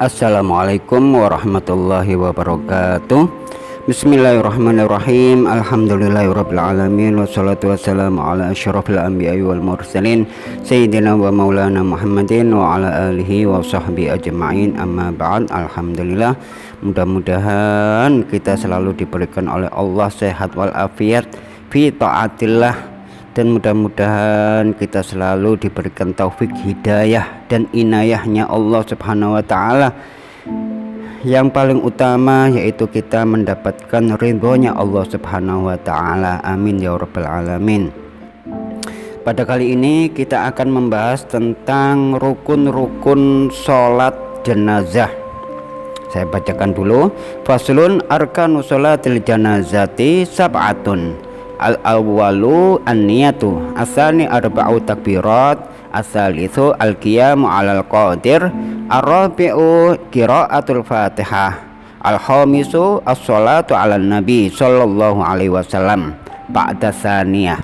Assalamualaikum warahmatullahi wabarakatuh. Bismillahirrahmanirrahim. Alhamdulillahirabbil alamin wassalatu wassalamu ala asyrafil anbiya'i wal mursalin sayyidina wa maulana Muhammadin wa ala alihi wa sahbihi ajma'in. Amma ba'd. Alhamdulillah, mudah-mudahan kita selalu diberikan oleh Allah sehat wal afiat fi taatillah, dan mudah-mudahan kita selalu diberikan taufik hidayah dan inayahnya Allah Subhanahu wa ta'ala. Yang paling utama yaitu kita mendapatkan ridhonya Allah Subhanahu wa ta'ala. Amin ya rabbal alamin. Pada kali ini kita akan membahas tentang rukun-rukun sholat jenazah. Saya bacakan dulu. Faslun arkanu sholatil janazati sab'atun. Al-awwalu an-niyatu, asani arba'u takbirat, asalithu al-qiyamu 'alal qadir, ar-rabi'u qira'atul fatihah, al-khamisu as-sholatu 'alan nabi sallallahu alaihi wasallam ba'da tsaniyah,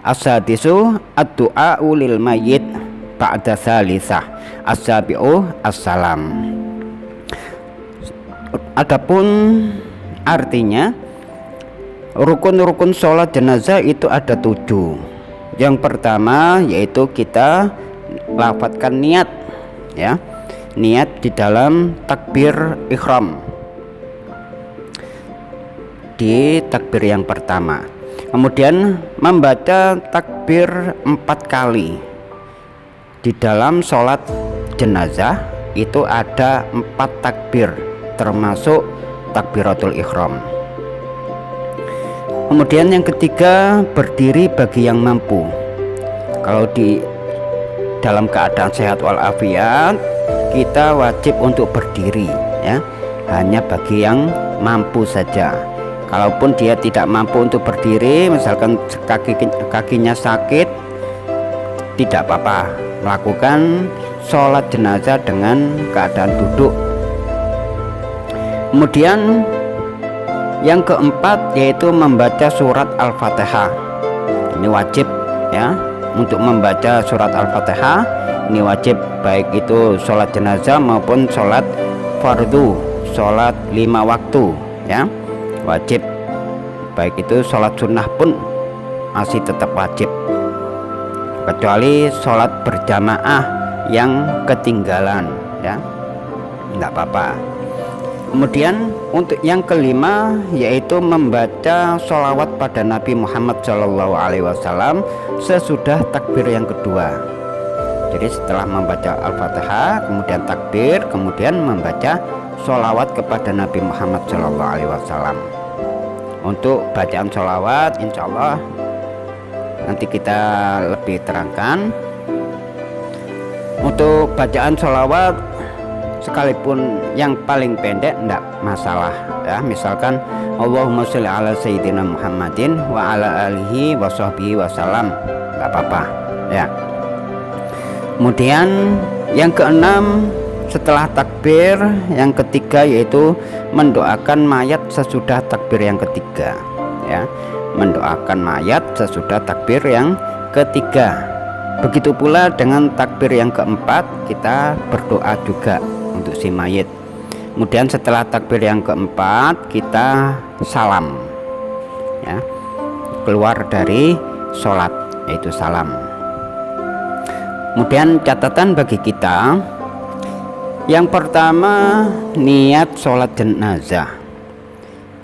as-sadisu ad-du'a'u lil mayyit ba'da tsalisah, as-sabi'u as-salam. Adapun artinya, rukun-rukun sholat jenazah itu ada 7. Yang pertama yaitu kita lafadzkan niat, ya, niat di dalam takbir ihram, di takbir yang pertama. Kemudian membaca takbir 4 kali di dalam sholat jenazah. Itu ada 4 takbir termasuk takbiratul ihram. Kemudian yang ketiga, berdiri bagi yang mampu. Kalau di dalam keadaan sehat walafiat, kita wajib untuk berdiri, ya, hanya bagi yang mampu saja. Kalaupun dia tidak mampu untuk berdiri, misalkan kakinya sakit, tidak apa-apa, melakukan sholat jenazah dengan keadaan duduk. Kemudian yang keempat yaitu membaca surat Al-Fatihah. Ini wajib, ya, untuk membaca surat Al-Fatihah. Ini wajib baik itu sholat jenazah maupun sholat fardu, sholat 5 waktu, ya, wajib. Baik itu sholat sunnah pun masih tetap wajib, kecuali sholat berjamaah yang ketinggalan, ya, enggak apa-apa. Kemudian untuk yang kelima yaitu membaca sholawat pada Nabi Muhammad SAW sesudah takbir yang kedua. Jadi setelah membaca Al-Fatihah, kemudian takbir, kemudian membaca sholawat kepada Nabi Muhammad SAW. Untuk bacaan sholawat insya Allah nanti kita lebih terangkan. Untuk bacaan sholawat sekalipun yang paling pendek enggak masalah, ya, misalkan Allahumma sholli ala sayyidina Muhammadin wa ala alihi wa sahbihi wasallam, enggak apa-apa, ya. Kemudian yang keenam, setelah takbir yang ketiga yaitu mendoakan mayat sesudah takbir yang ketiga, ya, mendoakan mayat sesudah takbir yang ketiga. Begitu pula dengan takbir yang keempat, kita berdoa juga untuk si mayit. Kemudian setelah takbir yang keempat kita salam, ya, keluar dari sholat, yaitu salam. Kemudian catatan bagi kita, yang pertama niat sholat jenazah.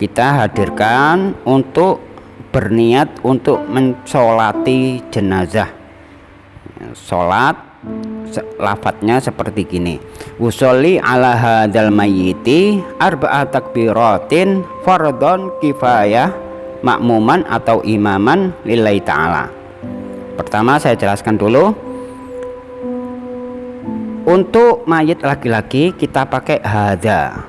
Kita hadirkan untuk berniat untuk mensolati jenazah. Sholat lafadznya seperti gini: usolli ala hadal mayyiti arba'a takbiratin fardhon kifayah makmuman atau imaman lillahi ta'ala. Pertama saya jelaskan dulu. Untuk mayit laki-laki kita pakai hada.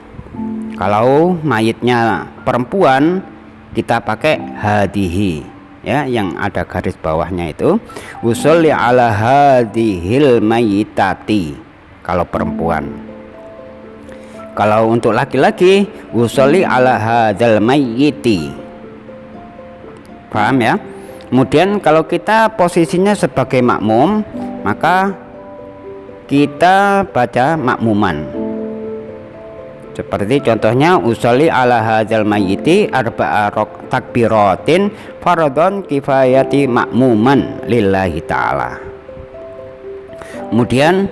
Kalau mayitnya perempuan kita pakai hadihi, ya, yang ada garis bawahnya itu usolli ala hadihil mayyitati kalau perempuan. Kalau untuk laki-laki usolli ala hadal mayyiti. Paham, ya? Kemudian kalau kita posisinya sebagai makmum, maka kita baca makmuman. Seperti contohnya usolli ala hadzal mayyiti arba'a takbiratin fardhon kifayati makmuman lillahi ta'ala. Kemudian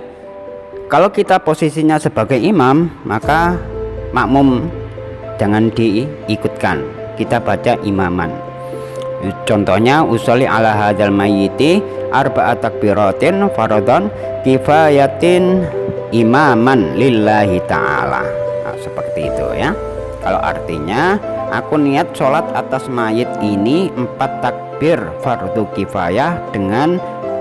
kalau kita posisinya sebagai imam, maka makmum jangan diikutkan, kita baca imaman. Contohnya usolli ala hadzal mayyiti arba'a takbiratin fardhon kifayatin imaman lillahi ta'ala. Seperti itu ya. Kalau artinya aku niat sholat atas mayit ini 4 takbir fardu kifayah dengan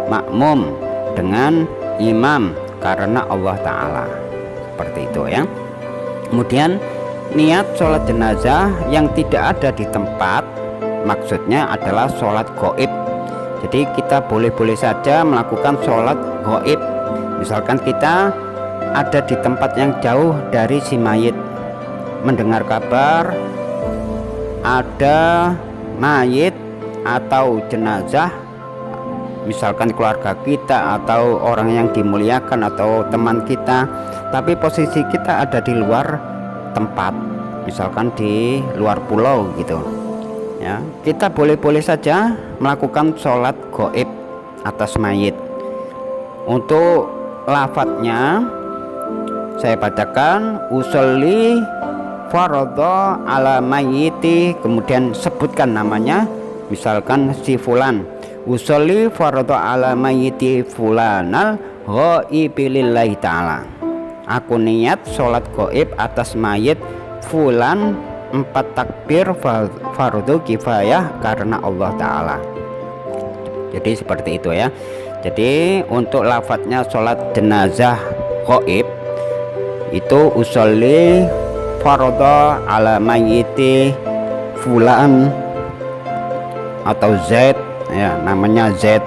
makmum, dengan imam karena Allah Ta'ala. Seperti itu ya. Kemudian niat sholat jenazah yang tidak ada di tempat, maksudnya adalah sholat gaib. Jadi kita boleh-boleh saja melakukan sholat gaib. Misalkan kita ada di tempat yang jauh dari si mayit, mendengar kabar ada mayit atau jenazah, misalkan keluarga kita atau orang yang dimuliakan atau teman kita, tapi posisi kita ada di luar tempat, misalkan di luar pulau gitu ya, kita boleh-boleh saja melakukan sholat gaib atas mayit. Untuk lafadznya saya bacakan usolli fardhu ala mayyiti, kemudian sebutkan namanya, misalkan si fulan, usolli fardhu ala mayyiti fulanal ghaibi lillahi ta'ala. Aku niat sholat gaib atas mayit fulan 4 takbir fardu kifayah karena Allah Ta'ala. Jadi seperti itu ya. Jadi untuk lafadznya sholat jenazah gaib itu usolli fardhu ala mayyiti fulan atau Z ya, namanya Z,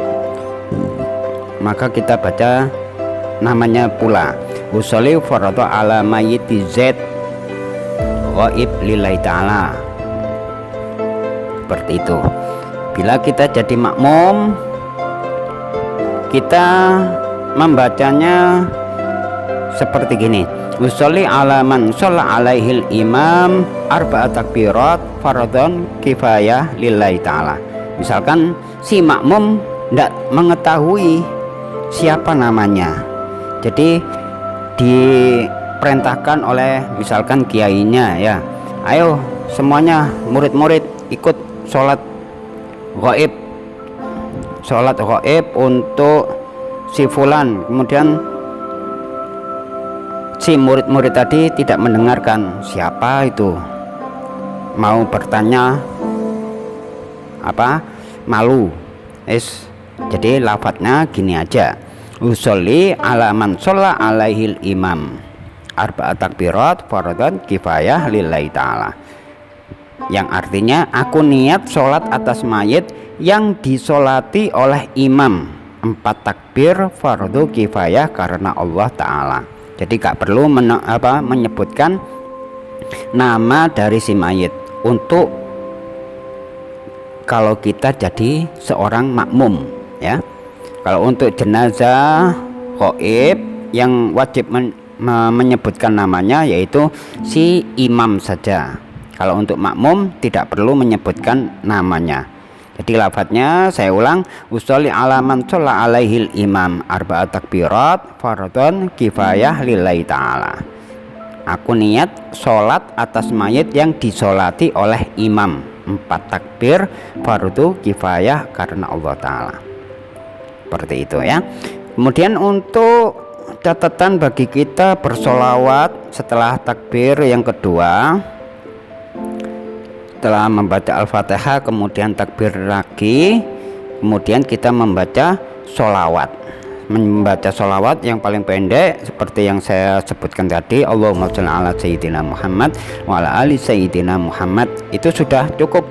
maka kita baca namanya pula usolli fardhu ala mayyiti Z ghaib lillahi ta'ala. Seperti itu. Bila kita jadi makmum, kita membacanya seperti gini, usolli ala man sholla alaihil imam arba'a takbirat fardhon kifayah lillahi ta'ala. Misalkan si makmum tidak mengetahui siapa namanya, jadi diperintahkan oleh misalkan kiainya ya, ayo semuanya murid-murid ikut sholat gaib untuk si fulan. Kemudian si murid-murid tadi tidak mendengarkan siapa itu, mau bertanya apa, malu. Jadi lafadznya gini aja, usolli ala man sholla alaihil imam arba'a takbirat fardhon kifayah lillahi ta'ala, yang artinya aku niat sholat atas mayit yang disolati oleh imam 4 takbir fardu kifayah karena Allah Ta'ala. Jadi gak perlu menyebutkan nama dari si mayit untuk kalau kita jadi seorang makmum ya. Kalau untuk jenazah gaib yang wajib menyebutkan namanya yaitu si imam saja. Kalau untuk makmum tidak perlu menyebutkan namanya. Jadi lafadznya saya ulang, usolli ala man sholla alaihil imam arba'a takbirat fardhon kifayah lillahi ta'ala. Aku niat sholat atas mayit yang disolati oleh imam 4 takbir fardu kifayah karena Allah Ta'ala. Seperti itu ya. Kemudian untuk catatan bagi kita bersolawat setelah takbir yang kedua, setelah membaca Al-Fatihah kemudian takbir lagi, kemudian kita membaca sholawat. Membaca sholawat yang paling pendek seperti yang saya sebutkan tadi, Allahumma sholli ala sayyidina Muhammad wa ala ali sayyidina Muhammad, itu sudah cukup.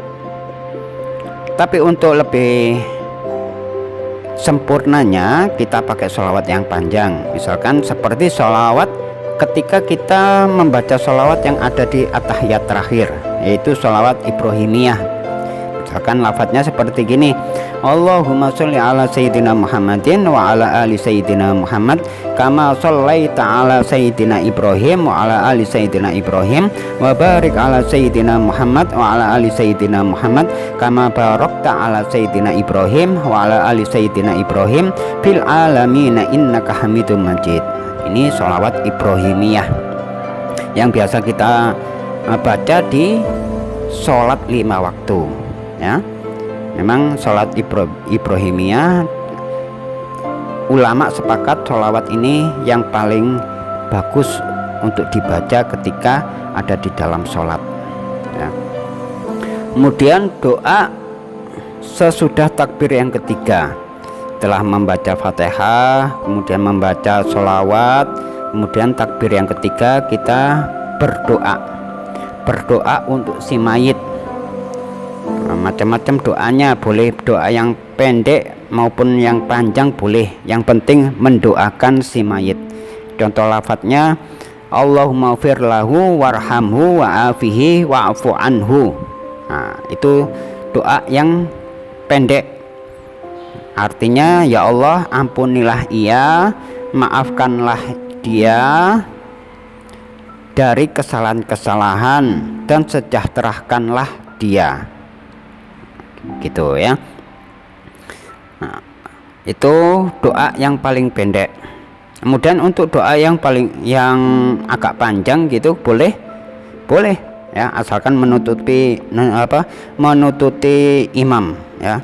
Tapi untuk lebih sempurnanya kita pakai sholawat yang panjang, misalkan seperti sholawat ketika kita membaca sholawat yang ada di at-tahiyat terakhir, yaitu sholawat Ibrahimiyah. Misalkan lafadznya seperti gini, Allahumma sholli ala sayyidina Muhammadin wa ala ali sayyidina Muhammad kama shallaita ala sayyidina Ibrahim wa ala ali sayyidina Ibrahim wa barik ala sayyidina Muhammad wa ala ali sayyidina Muhammad kama barakta ala sayyidina Ibrahim wa ala ali sayyidina Ibrahim fil alamin innaka Hamidum Majid. Ini sholawat Ibrahimiyah yang biasa kita baca di sholat 5 waktu, ya. Memang sholat Ibrahimiyah, ulama sepakat sholawat ini yang paling bagus untuk dibaca ketika ada di dalam sholat, ya. Kemudian doa sesudah takbir yang ketiga, setelah membaca Fatihah, kemudian membaca sholawat, kemudian takbir yang ketiga kita berdoa untuk si mayit. Macam-macam doanya, boleh doa yang pendek maupun yang panjang boleh, yang penting mendoakan si mayit. Contoh lafadznya, Allahumma fir lahu warhamhu wa'afihi wa'afu anhu. Nah, itu doa yang pendek, artinya ya Allah ampunilah ia, maafkanlah dia dari kesalahan-kesalahan dan sejahterakanlah dia, gitu ya. Nah, itu doa yang paling pendek. Kemudian untuk doa yang agak panjang gitu boleh ya, asalkan menututi imam, ya.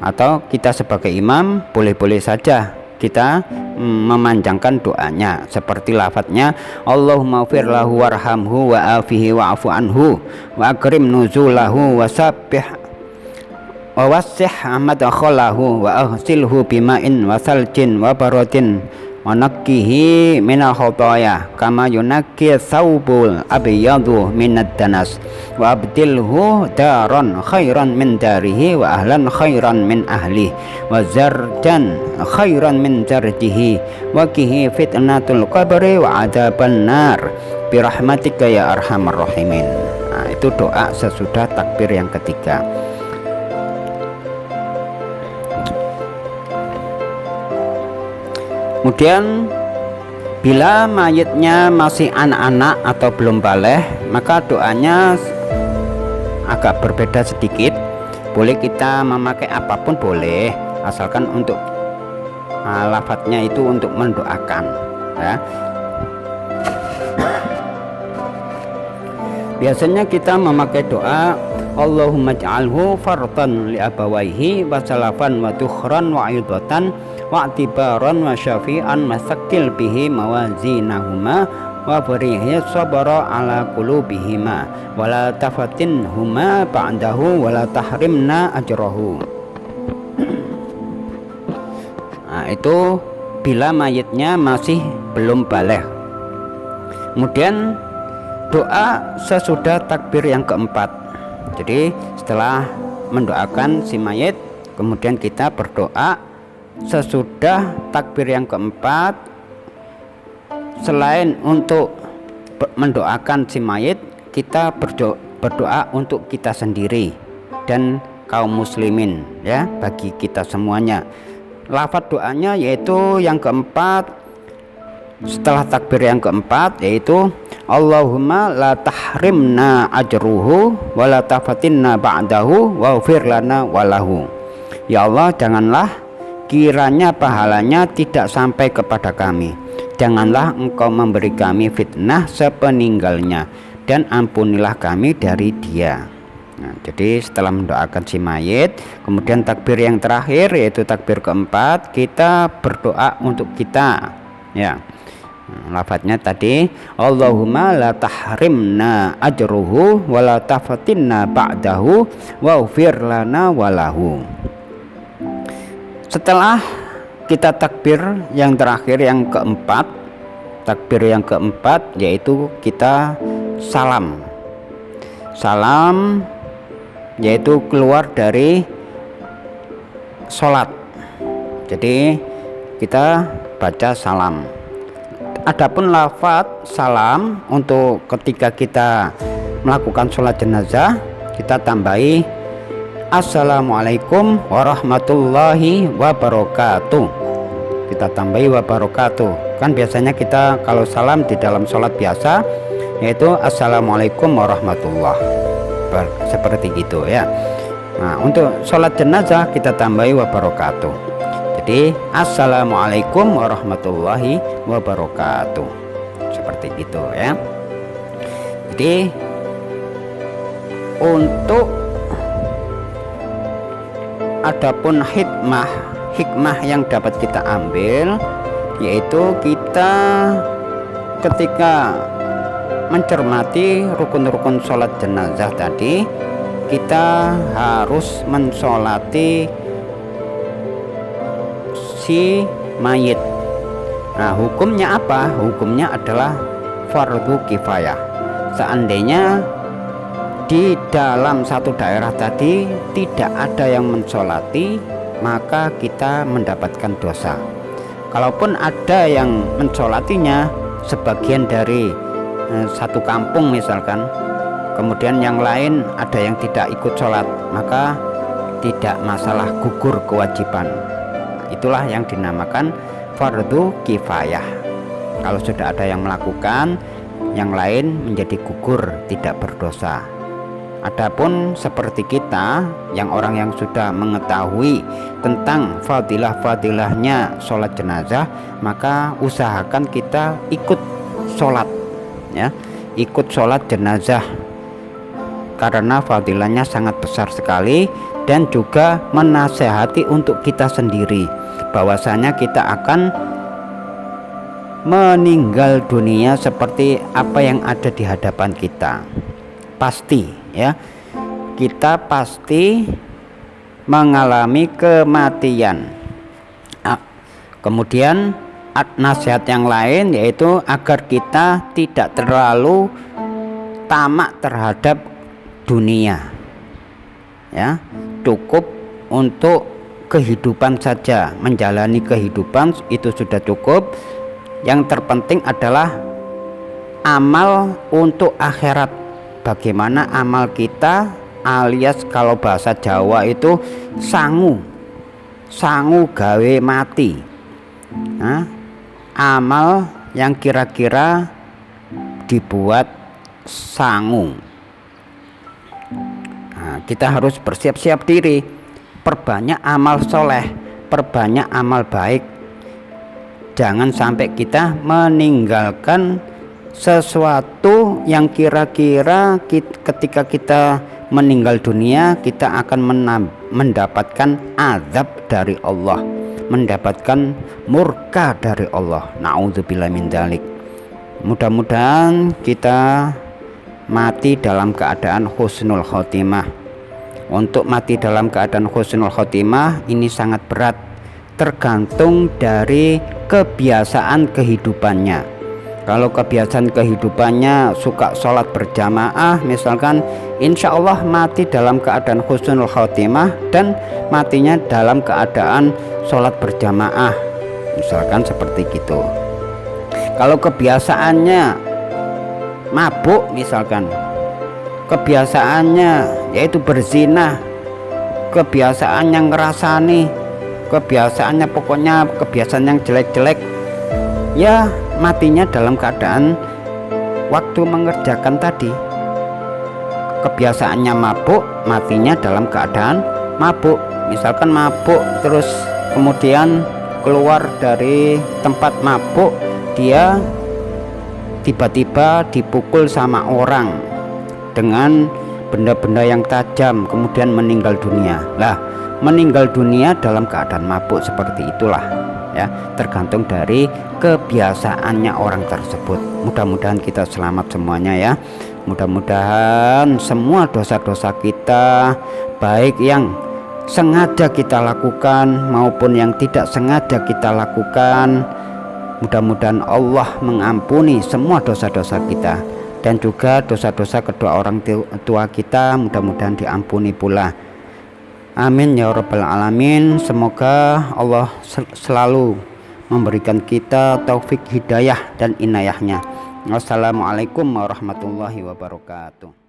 Atau kita sebagai imam boleh-boleh saja kita memanjangkan doanya, seperti lafadznya Allahumma fir lahu warhamhu wa'afihi wa'afu anhu wa akrim nuzulahu wa sabbih wa wassih madkhalahu wa aghsilhu bima'in wa saljin wa baradin wa nakkihi minal khotoya kama yunakki thawbul abyadu minad danas wa abdilhu daran khairan min darihi wa ahlan khairan min ahlihi wa zarjan khairan min zarjihi wa kihi fitnatul qabri wa adaban nar birahmatika ya arhamar rahimin. Nah, itu doa sesudah takbir yang ketiga. Kemudian bila mayitnya masih anak-anak atau belum baligh, maka doanya agak berbeda sedikit. Boleh kita memakai apapun boleh, asalkan untuk lafadznya itu untuk mendoakan, ya. Biasanya kita memakai doa Allahumma ja'alhu fardan li abawaihi wa salafan wa tukhran wa aidatan wa atibaran wa syafi'an masakil bihi mawazinahuma wa barihi sabara ala qulubihima wa la tafatinhuma ba'dahu wa la tahrimna ajrahu. Nah, itu bila mayitnya masih belum baligh. Kemudian doa sesudah takbir yang keempat. Jadi setelah mendoakan si mayit, kemudian kita berdoa sesudah takbir yang keempat. Selain untuk mendoakan si mayit, kita berdoa untuk kita sendiri dan kaum muslimin, ya, bagi kita semuanya. Lafaz doanya yaitu yang keempat setelah takbir yang keempat, yaitu Allahumma la tahrimna ajruhu wa la tafatinna ba'dahu waghfir lana walahu. Ya Allah, janganlah kiranya pahalanya tidak sampai kepada kami, janganlah engkau memberi kami fitnah sepeninggalnya, dan ampunilah kami dari dia. Nah, jadi setelah mendoakan si mayit, kemudian takbir yang terakhir yaitu takbir keempat, kita berdoa untuk kita, ya. Lafadznya tadi Allahumma la tahrimna ajruhu wa la tafatinna ba'dahu waghfir lana walahu. Setelah kita takbir yang terakhir yang keempat, takbir yang keempat yaitu kita salam. Salam yaitu keluar dari sholat. Jadi kita baca salam. Adapun lafaz salam untuk ketika kita melakukan sholat jenazah, kita tambahi Assalamualaikum warahmatullahi wabarakatuh. Kita tambahi wabarakatuh. Kan biasanya kita kalau salam di dalam sholat biasa yaitu Assalamualaikum warahmatullah, seperti itu ya. Nah, untuk sholat jenazah kita tambahi wabarakatuh. Jadi Assalamualaikum warahmatullahi wabarakatuh, seperti itu ya. Jadi untuk adapun hikmah yang dapat kita ambil, yaitu kita ketika mencermati rukun-rukun sholat jenazah tadi, kita harus mensolati si mayit. Nah, hukumnya apa? Hukumnya adalah fardu kifayah. Seandainya di dalam satu daerah tadi tidak ada yang mensolati, maka kita mendapatkan dosa. Kalaupun ada yang mensolatinya, sebagian dari satu kampung misalkan, kemudian yang lain ada yang tidak ikut sholat, maka tidak masalah, gugur kewajiban. Itulah yang dinamakan fardu kifayah. Kalau sudah ada yang melakukan, yang lain menjadi gugur, tidak berdosa. Adapun seperti kita yang orang yang sudah mengetahui tentang fadilah-fadilahnya sholat jenazah, maka usahakan kita ikut sholat ya, ikut sholat jenazah, karena fadilahnya sangat besar sekali. Dan juga menasehati untuk kita sendiri bahwasanya kita akan meninggal dunia seperti apa yang ada di hadapan kita. Pasti ya, kita pasti mengalami kematian. Kemudian nasihat yang lain yaitu agar kita tidak terlalu tamak terhadap dunia ya, cukup untuk kehidupan saja, menjalani kehidupan itu sudah cukup. Yang terpenting adalah amal untuk akhirat. Bagaimana amal kita, alias kalau bahasa Jawa itu sangu gawe mati. Nah, amal yang kira-kira dibuat sangu. Nah, kita harus bersiap-siap diri, perbanyak amal soleh, perbanyak amal baik. Jangan sampai kita meninggalkan sesuatu yang kira-kira ketika kita meninggal dunia kita akan mendapatkan azab dari Allah, mendapatkan murka dari Allah. Na'udzubillah min dzalik. Mudah-mudahan kita mati dalam keadaan husnul khotimah. Untuk mati dalam keadaan husnul khotimah ini sangat berat, tergantung dari kebiasaan kehidupannya. Kalau kebiasaan kehidupannya suka sholat berjamaah misalkan, insya Allah mati dalam keadaan husnul khotimah dan matinya dalam keadaan sholat berjamaah, misalkan seperti gitu. Kalau kebiasaannya mabuk misalkan, kebiasaannya yaitu berzina, kebiasaannya ngerasani, kebiasaannya pokoknya kebiasaan yang jelek-jelek, ya matinya dalam keadaan waktu mengerjakan tadi. Kebiasaannya mabuk, matinya dalam keadaan mabuk. Misalkan mabuk terus kemudian keluar dari tempat mabuk, dia tiba-tiba dipukul sama orang dengan benda-benda yang tajam, kemudian meninggal dunia. Lah, meninggal dunia dalam keadaan mabuk seperti itulah ya, tergantung dari kebiasaannya orang tersebut. Mudah-mudahan kita selamat semuanya ya. Mudah-mudahan semua dosa-dosa kita, baik yang sengaja kita lakukan maupun yang tidak sengaja kita lakukan, mudah-mudahan Allah mengampuni semua dosa-dosa kita, dan juga dosa-dosa kedua orang tua kita mudah-mudahan diampuni pula. Amin ya rabbal alamin. Semoga Allah selalu memberikan kita taufik hidayah dan inayahnya. Wassalamualaikum warahmatullahi wabarakatuh.